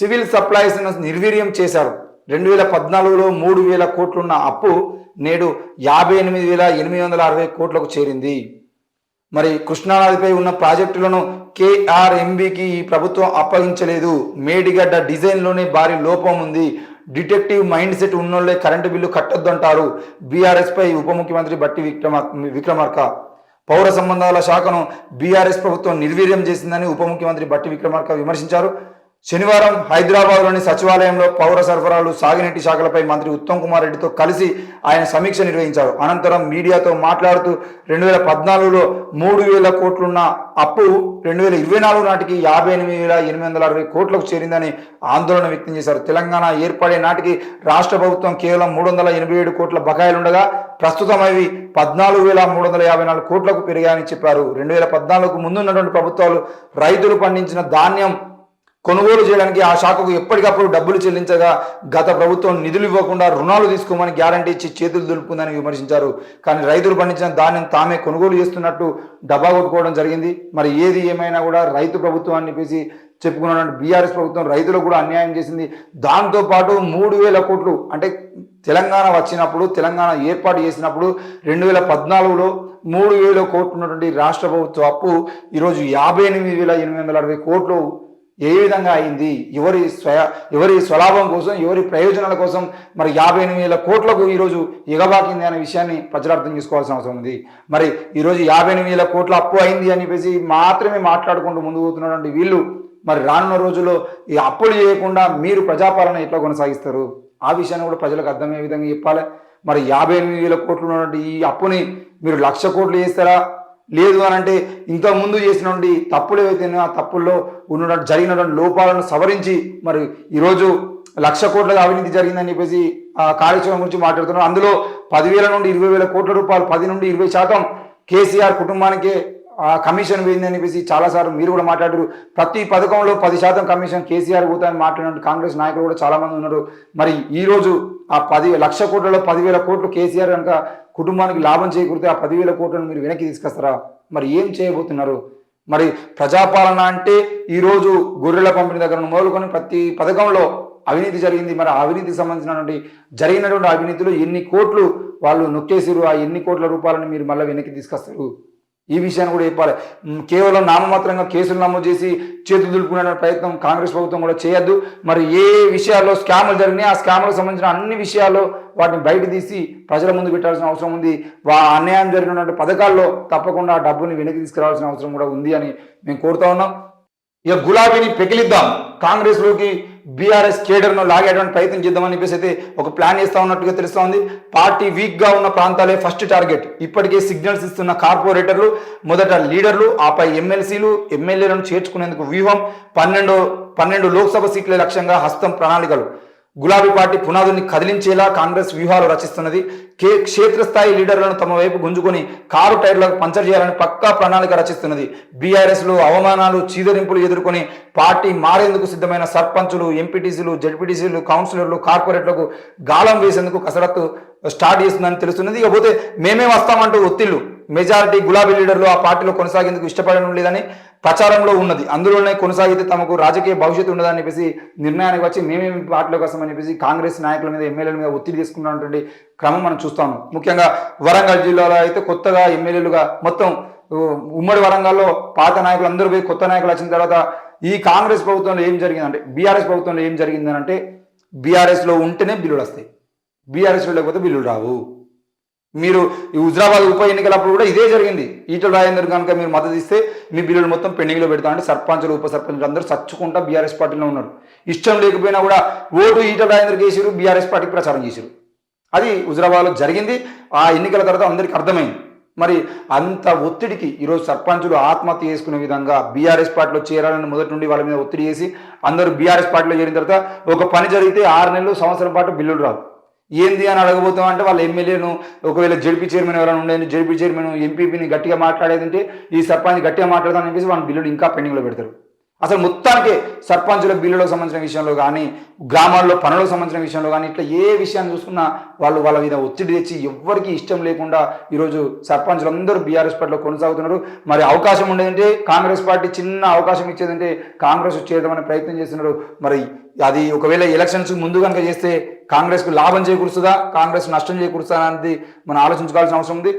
Civil సప్లైస్ను నిర్వీర్యం చేశారు. 2014లో 3,000 కోట్లున్న అప్పు నేడు 58,860 కోట్లకు చేరింది. మరి కృష్ణానదిపై ఉన్న ప్రాజెక్టులను కేఆర్ఎంబికి ఈ ప్రభుత్వం అప్పగించలేదు. మేడిగడ్డ డిజైన్లోనే భారీ లోపం ఉంది. డిటెక్టివ్ మైండ్ సెట్ ఉన్నోళ్లే కరెంటు బిల్లు కట్టొద్దంటారు బీఆర్ఎస్ పై ఉప ముఖ్యమంత్రి బట్టి విక్రమార్క. పౌర సంబంధాల శాఖను బీఆర్ఎస్ ప్రభుత్వం నిర్వీర్యం చేసిందని ఉప ముఖ్యమంత్రి బట్టి విక్రమార్క విమర్శించారు. శనివారం హైదరాబాద్లోని సచివాలయంలో పౌర సరఫరాలు, సాగునీటి శాఖలపై మంత్రి ఉత్తమ్ కుమార్ రెడ్డితో కలిసి ఆయన సమీక్ష నిర్వహించారు. అనంతరం మీడియాతో మాట్లాడుతూ 2014లో 3,000 కోట్లున్న అప్పు 2024 నాటికి 58,860 కోట్లకు చేరిందని ఆందోళన వ్యక్తం చేశారు. తెలంగాణ ఏర్పడే నాటికి రాష్ట్ర ప్రభుత్వం కేవలం 387 కోట్ల బకాయిలుండగా ప్రస్తుతం అవి 14,354 కోట్లకు పెరిగాయని చెప్పారు. 2014కు ముందున్నటువంటి ప్రభుత్వాలు రైతులు పండించిన ధాన్యం కొనుగోలు చేయడానికి ఆ శాఖకు ఎప్పటికప్పుడు డబ్బులు చెల్లించగా గత ప్రభుత్వం నిధులు ఇవ్వకుండా రుణాలు తీసుకోమని గ్యారంటీ ఇచ్చి చేతులు దులుపుకుందని విమర్శించారు. కానీ రైతులు పండించిన ధాన్యం తామే కొనుగోలు చేస్తున్నట్టు డబ్బా కొట్టుకోవడం జరిగింది. మరి ఏది ఏమైనా కూడా రైతు ప్రభుత్వం అని చెప్పేసి చెప్పుకున్నటువంటి బీఆర్ఎస్ ప్రభుత్వం రైతులకు కూడా అన్యాయం చేసింది. దాంతోపాటు 3,000 కోట్లు అంటే తెలంగాణ వచ్చినప్పుడు, తెలంగాణ ఏర్పాటు చేసినప్పుడు 2014లో 3,000 కోట్లు ఉన్నటువంటి రాష్ట్ర ప్రభుత్వ అప్పు ఈరోజు 58,860 కోట్లు ఏ విధంగా అయింది? ఎవరి స్వలాభం కోసం, ఎవరి ప్రయోజనాల కోసం మరి 58,000 కోట్లకు ఈరోజు ఎగబాకింది అనే విషయాన్ని ప్రజలు అర్థం చేసుకోవాల్సిన అవసరం ఉంది. మరి ఈరోజు 58,000 కోట్ల అప్పు అయింది అని చెప్పేసి మాత్రమే మాట్లాడుకుంటూ ముందుకు పోతున్నటువంటి వీళ్ళు మరి రానున్న రోజుల్లో ఈ అప్పులు చేయకుండా మీరు ప్రజాపాలన ఎట్లా కొనసాగిస్తారు? ఆ విషయాన్ని కూడా ప్రజలకు అర్థమయ్యే విధంగా చెప్పాలి. మరి 58,000 కోట్లు ఉన్నటువంటి ఈ అప్పుని మీరు 1,00,000 కోట్లు చేస్తారా? లేదు అని అంటే ఇంతకుముందు చేసినటువంటి తప్పులు ఏవైతే ఆ తప్పుల్లో ఉన్న జరిగినటువంటి లోపాలను సవరించి మరి ఈరోజు 1,00,000 కోట్ల అవినీతి జరిగిందని చెప్పేసి ఆ కార్యక్రమం గురించి మాట్లాడుతున్నారు. అందులో 10,000 నుండి 20,000 కోట్ల రూపాయలు, 10 నుండి 20% కేసీఆర్ కుటుంబానికే కమిషన్ పోయిందని చెప్పేసి చాలాసార్లు మీరు కూడా మాట్లాడారు. ప్రతి పథకంలో 10% కమిషన్ కేసీఆర్ పోతాయని మాట్లాడినట్టు కాంగ్రెస్ నాయకులు కూడా చాలా మంది ఉన్నారు. మరి ఈరోజు ఆ 1,00,000 కోట్లలో 10,000 కోట్లు కేసీఆర్ కనుక కుటుంబానికి లాభం చేకూరితే ఆ 10,000 కోట్లను మీరు వెనక్కి తీసుకొస్తారా? మరి ఏం చేయబోతున్నారు? మరి ప్రజాపాలన అంటే ఈరోజు గొర్రెల పంపిణీ దగ్గర మొదలుకొని ప్రతి పథకంలో అవినీతి జరిగింది. మరి అవినీతికి సంబంధించినటువంటి జరిగినటువంటి అవినీతిలో ఎన్ని కోట్లు వాళ్ళు నొక్కేసారు? ఆ ఎన్ని కోట్ల రూపాయలను మీరు మళ్ళీ వెనక్కి తీసుకొస్తారు? ఈ విషయాన్ని కూడా చెప్పాలి. కేవలం నామమాత్రంగా కేసులు నమోదు చేసి చేతులు దులుపుకునే ప్రయత్నం కాంగ్రెస్ ప్రభుత్వం కూడా చేయొద్దు. మరి ఏ విషయాల్లో స్కాములు జరిగినాయి, ఆ స్కాములకు సంబంధించిన అన్ని విషయాల్లో వాటిని బయట తీసి ప్రజల ముందు పెట్టాల్సిన అవసరం ఉంది. అన్యాయం జరిగినటువంటి పథకాల్లో తప్పకుండా ఆ డబ్బుని వెనక్కి తీసుకురావాల్సిన అవసరం కూడా ఉంది అని మేము కోరుతా ఉన్నాం. ఇక గులాబీని పెకిలిద్దాం, కాంగ్రెస్లోకి బీఆర్ఎస్ కేడర్ను లాగేటువంటి ప్రయత్నం చేద్దామని చెప్పేసి అయితే ఒక ప్లాన్ చేస్తా ఉన్నట్టుగా తెలుస్తూ ఉంది. పార్టీ వీక్గా ఉన్న ప్రాంతాలే ఫస్ట్ టార్గెట్. ఇప్పటికే సిగ్నల్స్ ఇస్తున్న కార్పొరేటర్లు, మొదట లీడర్లు, ఆపై ఎమ్మెల్సీలు, ఎమ్మెల్యేలను చేర్చుకునేందుకు వ్యూహం. 12 లోక్సభ సీట్ల లక్ష్యంగా హస్తం ప్రణాళికలు. గులాబీ పార్టీ పునాదుల్ని కదిలించేలా కాంగ్రెస్ వ్యూహాలు రచిస్తున్నది. క్షేత్రస్థాయి లీడర్లను తమ వైపు గుంజుకొని కారు టైర్లకు పంచర్ చేయాలని పక్కా ప్రణాళిక రచిస్తున్నది. బీఆర్ఎస్లో అవమానాలు, చీదరింపులు ఎదుర్కొని పార్టీ మారేందుకు సిద్ధమైన సర్పంచులు, ఎంపీటీసీలు, జడ్పీటీసీలు, కౌన్సిలర్లు, కార్పొరేట్లకు గాలం వేసేందుకు కసరత్తు స్టార్ట్ చేస్తుందని తెలుస్తున్నది. ఇకపోతే మేమే వస్తామంటూ ఒత్తిళ్లు. మెజారిటీ గులాబీ లీడర్లు ఆ పార్టీలో కొనసాగేందుకు ఇష్టపడడం లేదని ప్రచారంలో ఉన్నది. అందులోనే కొనసాగితే తమకు రాజకీయ భవిష్యత్తు ఉండదని చెప్పేసి నిర్ణయానికి వచ్చి మేమేమి పార్టీలోకి వస్తామని చెప్పేసి కాంగ్రెస్ నాయకుల మీద, ఎమ్మెల్యేల మీద ఒత్తిడి తీసుకున్నటువంటి క్రమం మనం చూస్తాము. ముఖ్యంగా వరంగల్ జిల్లాలో అయితే కొత్తగా ఎమ్మెల్యేలుగా మొత్తం ఉమ్మడి వరంగల్లో పాత నాయకులు అందరూ పోయి కొత్త నాయకులు వచ్చిన తర్వాత ఈ కాంగ్రెస్ ప్రభుత్వంలో ఏం జరిగిందంటే, బీఆర్ఎస్ ప్రభుత్వంలో ఏం జరిగిందని అంటే బీఆర్ఎస్లో ఉంటేనే బిల్లులు వస్తాయి, బీఆర్ఎస్లో లేకపోతే బిల్లులు రావు. మీరు ఈ హుజరాబాద్ ఉప ఎన్నికలప్పుడు కూడా ఇదే జరిగింది. ఈటల రాజేందర్ కనుక మీరు మద్దతు ఇస్తే మీ బిల్లులు మొత్తం పెండింగ్లో పెడతా అంటే సర్పంచులు, ఉప సర్పంచులు అందరూ చచ్చుకుంటా బీఆర్ఎస్ పార్టీలో ఉన్నారు. ఇష్టం లేకపోయినా కూడా ఓటు ఈటల రాజేందర్కి వేసారు, బీఆర్ఎస్ పార్టీకి ప్రచారం చేశారు. అది హుజరాబాద్లో జరిగింది. ఆ ఎన్నికల తర్వాత అందరికీ అర్థమైంది. మరి అంత ఒత్తిడికి ఈరోజు సర్పంచులు ఆత్మహత్య చేసుకునే విధంగా బీఆర్ఎస్ పార్టీలో చేరాలని మొదటి నుండి వాళ్ళ మీద ఒత్తిడి చేసి అందరూ బీఆర్ఎస్ పార్టీలో చేరిన తర్వాత ఒక పని జరిగితే 6 నెలలు, సంవత్సరం పాటు బిల్లులు రావు. ఏంది అని అడగబోతామంటే వాళ్ళ ఎమ్మెల్యేను, ఒకవేళ జడ్పీ చైర్మన్ ఎవరైనా ఉండేది, జడ్పీ చైర్మన్ ఎంపీపీని గట్టిగా మాట్లాడేదంటే ఈ సర్పంచ్ గట్టిగా మాట్లాడదామని చెప్పేసి వాళ్ళ బిల్లులు ఇంకా పెండింగ్లో పెడతారు. అసలు మొత్తానికి సర్పంచుల బిల్లులకు సంబంధించిన విషయంలో కానీ గ్రామాల్లో పనులకు సంబంధించిన విషయంలో కానీ ఇట్లా ఏ విషయాన్ని చూసుకున్నా వాళ్ళు వాళ్ళ మీద ఒత్తిడి తెచ్చి ఎవ్వరికి ఇష్టం లేకుండా ఈరోజు సర్పంచులందరూ బీఆర్ఎస్ పార్టీలో కొనసాగుతున్నారు. మరి అవకాశం ఉండేదంటే కాంగ్రెస్ పార్టీ చిన్న అవకాశం ఇచ్చేదంటే కాంగ్రెస్ చేద్దామనే ప్రయత్నం చేస్తున్నారు. మరి అది ఒకవేళ ఎలక్షన్స్ ముందు కనుక చేస్తే కాంగ్రెస్కు లాభం చేకూరుస్తుందా, కాంగ్రెస్ నష్టం చేకూరుస్తుందా అనేది మనం ఆలోచించుకోవాల్సిన అవసరం ఉంది.